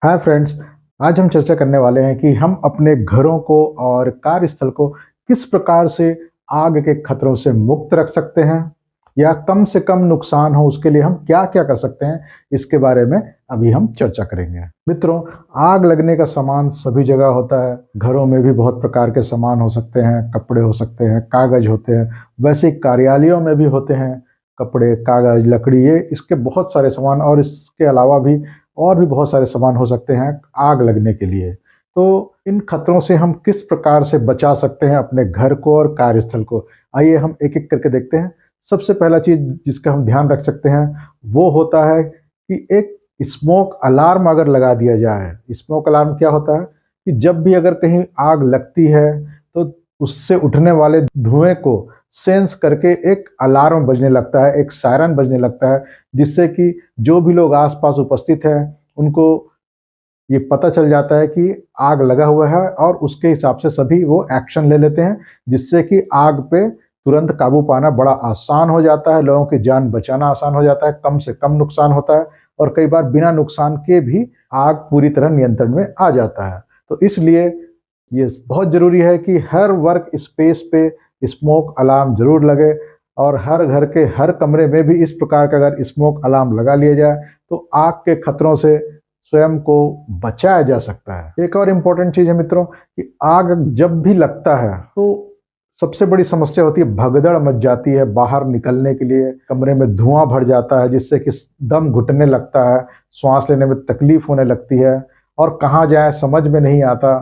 Hi friends. आज हम चर्चा करने वाले हैं कि हम अपने घरों को और कार्यस्थल को किस प्रकार से आग के खतरों से मुक्त रख सकते हैं या कम से कम नुकसान हो उसके लिए हम क्या क्या कर सकते हैं। इसके बारे में अभी हम चर्चा करेंगे। मित्रों, आग लगने का सामान सभी जगह होता है। घरों में भी बहुत प्रकार के सामान हो सकते हैं, कपड़े हो सकते हैं, कागज होते हैं। वैसे ही कार्यालयों में भी होते हैं कपड़े, कागज, लकड़ी, ये इसके बहुत सारे सामान और इसके अलावा भी और भी बहुत सारे सामान हो सकते हैं आग लगने के लिए। तो इन खतरों से हम किस प्रकार से बचा सकते हैं अपने घर को और कार्यस्थल को, आइए हम एक एक करके देखते हैं। सबसे पहला चीज जिसका हम ध्यान रख सकते हैं वो होता है कि एक स्मोक अलार्म अगर लगा दिया जाए। स्मोक अलार्म क्या होता है कि जब भी अगर कहीं आग लगती है तो उससे उठने वाले धुएं को सेंस करके एक अलार्म बजने लगता है, एक सायरन बजने लगता है, जिससे कि जो भी लोग आसपास उपस्थित हैं उनको ये पता चल जाता है कि आग लगा हुआ है और उसके हिसाब से सभी वो एक्शन ले लेते हैं, जिससे कि आग पे तुरंत काबू पाना बड़ा आसान हो जाता है, लोगों की जान बचाना आसान हो जाता है, कम से कम नुकसान होता है और कई बार बिना नुकसान के भी आग पूरी तरह नियंत्रण में आ जाता है। तो इसलिए ये बहुत ज़रूरी है कि हर वर्क स्पेस पे स्मोक अलार्म ज़रूर लगे और हर घर के हर कमरे में भी इस प्रकार का अगर स्मोक अलार्म लगा लिया जाए तो आग के खतरों से स्वयं को बचाया जा सकता है। एक और इम्पोर्टेंट चीज़ है मित्रों कि आग जब भी लगता है तो सबसे बड़ी समस्या होती है, भगदड़ मच जाती है। बाहर निकलने के लिए कमरे में धुआं भर जाता है, जिससे कि दम घुटने लगता है, श्वास लेने में तकलीफ होने लगती है और कहाँ जाए समझ में नहीं आता।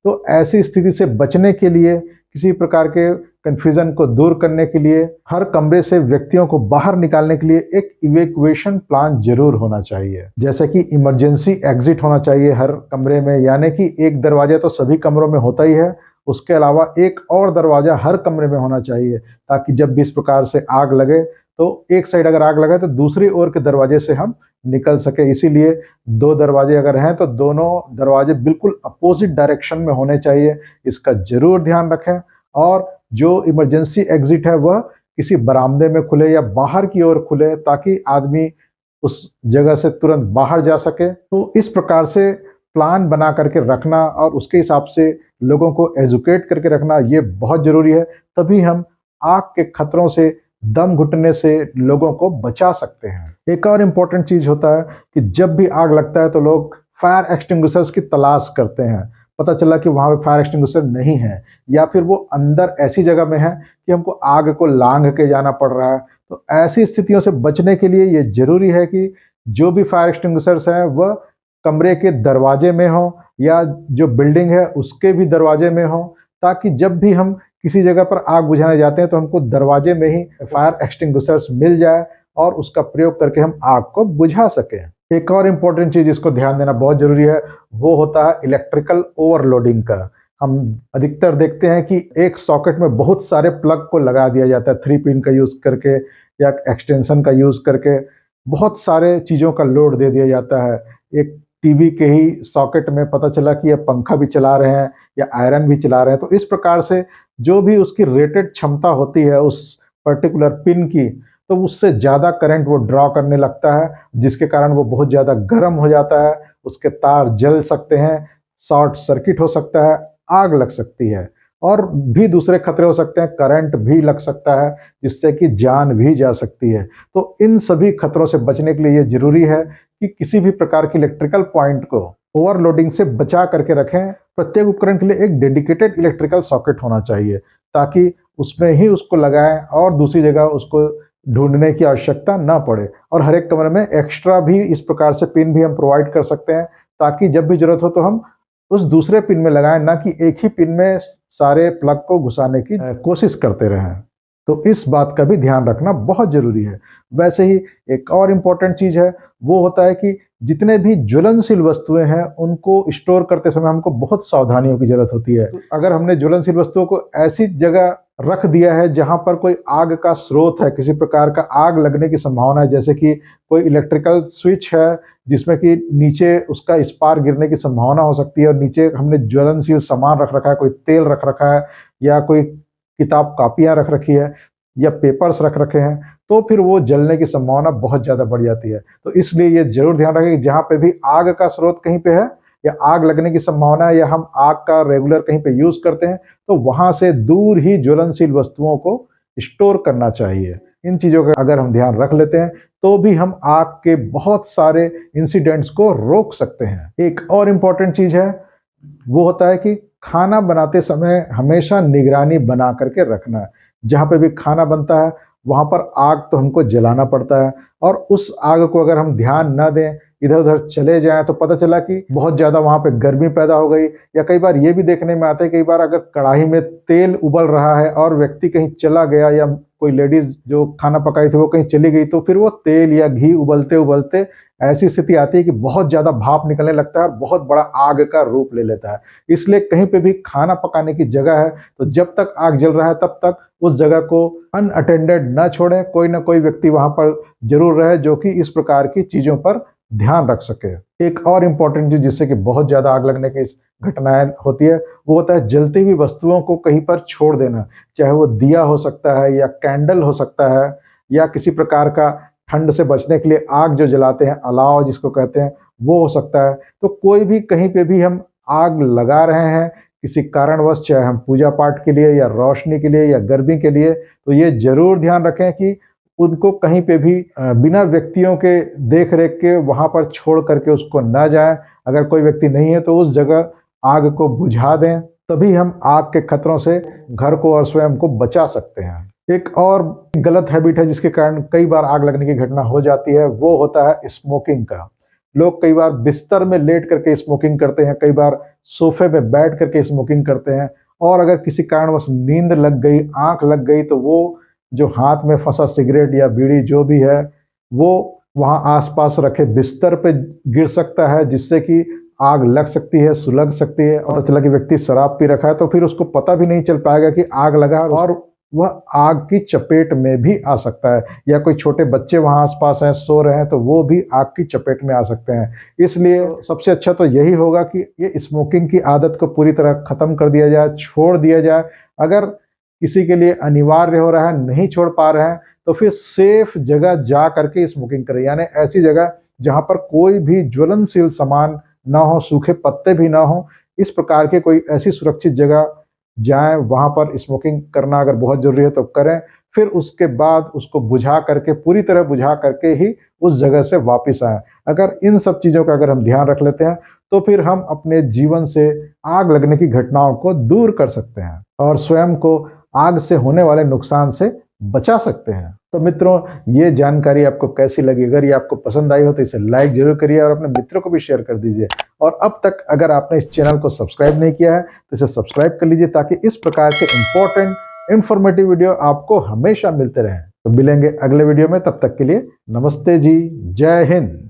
तो ऐसी स्थिति से बचने के लिए, किसी प्रकार के कन्फ्यूजन को दूर करने के लिए, हर कमरे से व्यक्तियों को बाहर निकालने के लिए एक इवैक्यूएशन प्लान जरूर होना चाहिए। जैसे कि इमरजेंसी एग्जिट होना चाहिए हर कमरे में, यानी कि एक दरवाजा तो सभी कमरों में होता ही है, उसके अलावा एक और दरवाजा हर कमरे में होना चाहिए, ताकि जब भी इस प्रकार से आग लगे तो एक साइड अगर आग लगे तो दूसरी ओर के दरवाजे से हम निकल सके। इसीलिए दो दरवाजे अगर हैं तो दोनों दरवाजे बिल्कुल अपोजिट डायरेक्शन में होने चाहिए, इसका जरूर ध्यान रखें। और जो इमरजेंसी एग्जिट है वह किसी बरामदे में खुले या बाहर की ओर खुले, ताकि आदमी उस जगह से तुरंत बाहर जा सके। तो इस प्रकार से प्लान बना करके रखना और उसके हिसाब से लोगों को एजुकेट करके रखना ये बहुत ज़रूरी है। तभी हम आग के खतरों से, दम घुटने से लोगों को बचा सकते हैं। एक और इम्पोर्टेंट चीज़ होता है कि जब भी आग लगता है तो लोग फायर एक्सटिंग्विशर्स की तलाश करते हैं। पता चला कि वहाँ पे फायर एक्सटिंग्विशर नहीं है या फिर वो अंदर ऐसी जगह में है कि हमको आग को लांघ के जाना पड़ रहा है। तो ऐसी स्थितियों से बचने के लिए ये ज़रूरी है कि जो भी फायर एक्सटिंग्विशर्स हैं वह कमरे के दरवाजे में हो या जो बिल्डिंग है उसके भी दरवाजे में हो, ताकि जब भी हम किसी जगह पर आग बुझाने जाते हैं तो हमको दरवाजे में ही फायर एक्सटिंग्विशर्स मिल जाए और उसका प्रयोग करके हम आग को बुझा सकें। एक और इम्पोर्टेंट चीज़ इसको ध्यान देना बहुत ज़रूरी है, वो होता है इलेक्ट्रिकल ओवरलोडिंग का। हम अधिकतर देखते हैं कि एक सॉकेट में बहुत सारे प्लग को लगा दिया जाता है, 3 पिन का यूज़ करके या एक्सटेंशन का यूज़ करके बहुत सारे चीज़ों का लोड दे दिया जाता है। एक टीवी के ही सॉकेट में पता चला कि ये पंखा भी चला रहे हैं या आयरन भी चला रहे हैं। तो इस प्रकार से जो भी उसकी रेटेड क्षमता होती है उस पर्टिकुलर पिन की, तो उससे ज़्यादा करंट वो ड्रॉ करने लगता है, जिसके कारण वो बहुत ज़्यादा गर्म हो जाता है, उसके तार जल सकते हैं, शॉर्ट सर्किट हो सकता है, आग लग सकती है और भी दूसरे खतरे हो सकते हैं, करंट भी लग सकता है, जिससे कि जान भी जा सकती है। तो इन सभी खतरों से बचने के लिए ये ज़रूरी है कि किसी भी प्रकार की इलेक्ट्रिकल पॉइंट को ओवरलोडिंग से बचा करके रखें। प्रत्येक उपकरण के लिए एक डेडिकेटेड इलेक्ट्रिकल सॉकेट होना चाहिए, ताकि उसमें ही उसको लगाएं और दूसरी जगह उसको ढूंढने की आवश्यकता ना पड़े। और हर एक कमरे में एक्स्ट्रा भी इस प्रकार से पिन भी हम प्रोवाइड कर सकते हैं, ताकि जब भी जरूरत हो तो हम उस दूसरे पिन में लगाएं, ना कि एक ही पिन में सारे प्लग को घुसाने की कोशिश करते रहें। तो इस बात का भी ध्यान रखना बहुत ज़रूरी है। वैसे ही एक और इम्पोर्टेंट चीज़ है, वो होता है कि जितने भी ज्वलनशील वस्तुएं हैं उनको स्टोर करते समय हमको बहुत सावधानियों की ज़रूरत होती है। तो अगर हमने ज्वलनशील वस्तुओं को ऐसी जगह रख दिया है जहाँ पर कोई आग का स्रोत है, किसी प्रकार का आग लगने की संभावना है, जैसे कि कोई इलेक्ट्रिकल स्विच है जिसमें कि नीचे उसका स्पार्क गिरने की संभावना हो सकती है और नीचे हमने ज्वलनशील सामान रख रखा है, कोई तेल रख रखा है या कोई किताब कापियाँ रख रखी है, या पेपर्स रख रखे हैं, तो फिर वो जलने की संभावना बहुत ज़्यादा बढ़ जाती है। तो इसलिए ये ज़रूर ध्यान रखें कि जहाँ पे भी आग का स्रोत कहीं पे है या आग लगने की संभावना है या हम आग का रेगुलर कहीं पे यूज़ करते हैं, तो वहाँ से दूर ही ज्वलनशील वस्तुओं को स्टोर करना चाहिए। इन चीज़ों का अगर हम ध्यान रख लेते हैं, तो भी हम आग के बहुत सारे इंसिडेंट्स को रोक सकते हैं। एक और इम्पोर्टेंट चीज़ है, वो होता है कि खाना बनाते समय हमेशा निगरानी बना करके रखना है। जहाँ पे भी खाना बनता है, वहाँ पर आग तो हमको जलाना पड़ता है और उस आग को अगर हम ध्यान ना दें, इधर-उधर चले जाएँ तो पता चला कि बहुत ज़्यादा वहाँ पे गर्मी पैदा हो गई, या कई बार ये भी देखने में आता है, कई बार अगर कढ़ाई में तेल उबल रहा है और व्यक्ति कहीं चला गया या कोई लेडीज़ जो खाना पकाई थी वो कहीं चली गई, तो फिर वो तेल या घी उबलते-उबलते ऐसी स्थिति आती है कि बहुत ज़्यादा भाप निकलने लगता है और बहुत बड़ा आग का रूप ले लेता है। इसलिए कहीं पे भी खाना पकाने की जगह है, तो जब तक आग जल रहा है तब तक उस जगह को अनअटेंडेड ना छोड़ें, कोई ना कोई व्यक्ति वहाँ पर ज़रूर रहे जो कि इस प्रकार की चीज़ों पर ध्यान रख सके। एक और इम्पोर्टेंट चीज़ जिससे कि बहुत ज़्यादा आग लगने की घटनाएँ होती है, वो होता है जलती हुई वस्तुओं को कहीं पर छोड़ देना। चाहे वो दिया हो सकता है या कैंडल हो सकता है या किसी प्रकार का ठंड से बचने के लिए आग जो जलाते हैं, अलाव जिसको कहते हैं, वो हो सकता है। तो कोई भी कहीं पे भी हम आग लगा रहे हैं, किसी कारणवश, चाहे हम पूजा-पाठ के लिए या रोशनी के लिए या गर्मी के लिए, तो ये ज़रूर ध्यान रखें कि उनको कहीं पे भी बिना व्यक्तियों के देख-रेख के वहाँ पर छोड़ करके उसको ना जाएँ। अगर कोई व्यक्ति नहीं है तो उस जगह आग को बुझा दें, तभी हम आग के खतरों से घर को और स्वयं को बचा सकते हैं। एक और गलत हैबिट है जिसके कारण कई बार आग लगने की घटना हो जाती है, वो होता है स्मोकिंग का। लोग कई बार बिस्तर में लेट करके स्मोकिंग करते हैं, कई बार सोफ़े पे बैठ करके स्मोकिंग करते हैं, और अगर किसी कारणवश नींद लग गई, आँख लग गई, तो वो जो हाथ में फँसा सिगरेट या बीड़ी जो भी है, वो वहाँ आस-पास रखे बिस्तर पे गिर सकता है, जिससे कि आग लग सकती है, सुलग सकती है, और पता चला कि व्यक्ति शराब पी रखा है, तो फिर उसको पता भी नहीं चल पाएगा कि आग लगा है और वह आग की चपेट में भी आ सकता है। या कोई छोटे बच्चे वहाँ आस-पास हैं, सो रहे हैं, तो वो भी आग की चपेट में आ सकते हैं। इसलिए सबसे अच्छा तो यही होगा कि ये स्मोकिंग की आदत को पूरी तरह खत्म कर दिया जाए, छोड़ दिया जाए। अगर किसी के लिए अनिवार्य हो रहा है, नहीं छोड़ पा रहे हैं, तो फिर सेफ जगह जा करके स्मोकिंग करें। यानी ऐसी जगह जहाँ पर कोई भी ज्वलनशील सामान ना हो, सूखे पत्ते भी ना हों, इस प्रकार के कोई ऐसी सुरक्षित जगह जाएँ, वहाँ पर स्मोकिंग करना अगर बहुत ज़रूरी है तो करें। फिर उसके बाद उसको बुझा करके, पूरी तरह बुझा करके ही उस जगह से वापिस आएँ। अगर इन सब चीज़ों का अगर हम ध्यान रख लेते हैं, तो फिर हम अपने जीवन से आग लगने की घटनाओं को दूर कर सकते हैं और स्वयं को आग से होने वाले नुकसान से बचा सकते हैं। तो मित्रों, ये जानकारी आपको कैसी लगी? अगर ये आपको पसंद आई हो तो इसे लाइक ज़रूर करिए और अपने मित्रों को भी शेयर कर दीजिए। और अब तक अगर आपने इस चैनल को सब्सक्राइब नहीं किया है, तो इसे सब्सक्राइब कर लीजिए ताकि इस प्रकार के इम्पोर्टेंट इन्फॉर्मेटिव वीडियो आपको हमेशा मिलते रहें। तो मिलेंगे अगले वीडियो में, तब तक के लिए नमस्ते जी, जय हिंद।